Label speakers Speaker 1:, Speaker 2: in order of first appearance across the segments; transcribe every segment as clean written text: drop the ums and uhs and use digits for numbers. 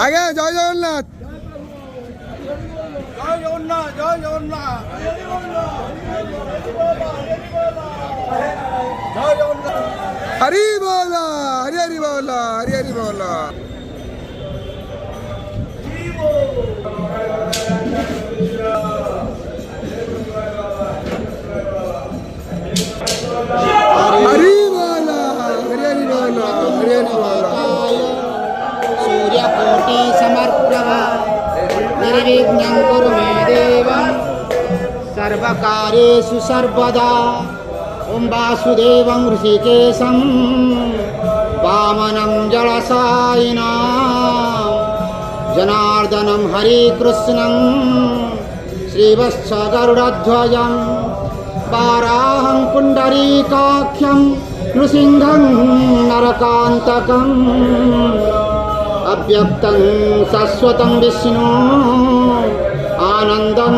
Speaker 1: আগে জয় জগন্নাথ।
Speaker 2: জয় জগন্নাথ, জয় জগন্নাথ, জয় জগন্নাথ।
Speaker 1: হরি বলা, হরি হরি বলা, হরি হরি বলা। हरि बोला, हरि हरि बोला, हरि हरि बोला।
Speaker 3: सूर्यकोटि समर्प्रभा निर्विघ्नं कुरु मे देव सर्वकार्येषु सर्वदा। ओं वासुदेवं ऋषिकेशं वामनं जलसायिनां जनार्दनं हरिकृष्णं श्रीवत्स गरुडध्वजं वाराहं पुण्डरीकाख्यं नृसिंहं नरकान्तकम् अव्यक्तं शाश्वतं विष्णु आनन्दं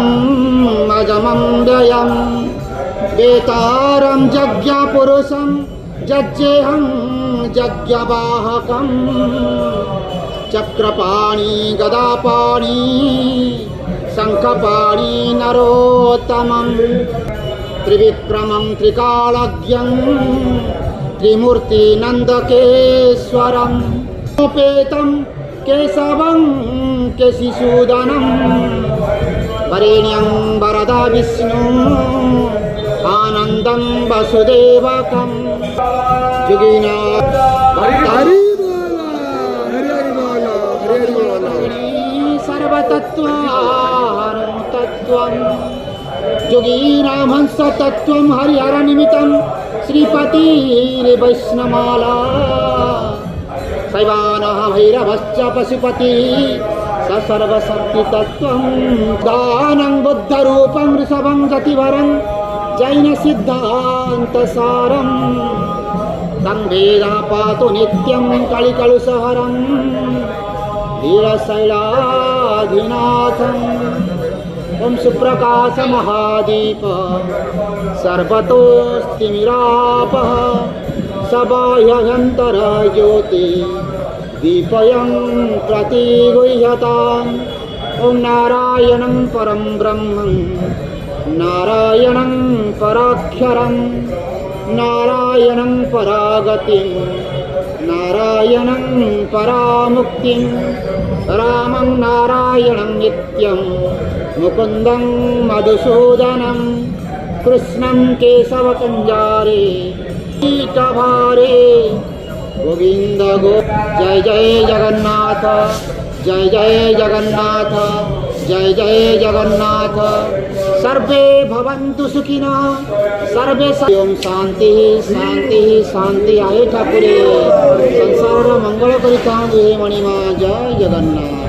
Speaker 3: अजमं व्ययं वेतारं यज्ञपुरुषं यज्ञेहं यज्ञवाहकं चक्रपाणि गदापाणि शङ्खपाणि नरोत्तमं त्रिविक्रमं त्रिकालज्ञं त्रिमूर्तिनन्दकेश्वरम् उपेतं केशवं केशिसूदनं वरेण्यं वरदा विष्णु आनन्दं वसुदेवकं जुगिना
Speaker 1: हरि बोला, हरि हरि बोला, हरि हरि बोला।
Speaker 3: सर्वतत्त्वानं तत्त्वं योगीनां तत्त्वं हरिहरनिमित्तं श्रीपतिर्वैष्णमाला शैवानः भैरवश्च पशुपतिः स सर्वशक्तितत्त्वं दानं बुद्धरूपं ऋषभं गतिवरं जैनसिद्धान्तसारं तं वेदा पातु नित्यं कलिकलुषहरं वीरशैलाधिनाथम् ओं सुप्रकाशमहादीप सर्वतोस्तिमिरापः सबाह्यभ्यन्तरज्योति दीपयं प्रतिगुह्यताम् ॐ नारायणं परं ब्रह्मं नारायणं पराक्षरं नारायणं परागतिं नारायणं परामुक्तिं रामं नारायणं नित्यं मुकुन्दं मधुसूदनं कृष्णं केशवकञ्जारे कीटभारे गोविंद गो। जय जय जगन्नाथ, जय जय जगन्नाथ, जय जय जगन्नाथ। सर्वे भवन्तु सुखिनः, सर्वे ओम शांति शांति शांति। आए ठाकुरे संसार मंगल करिता मणिमा। जय जगन्नाथ।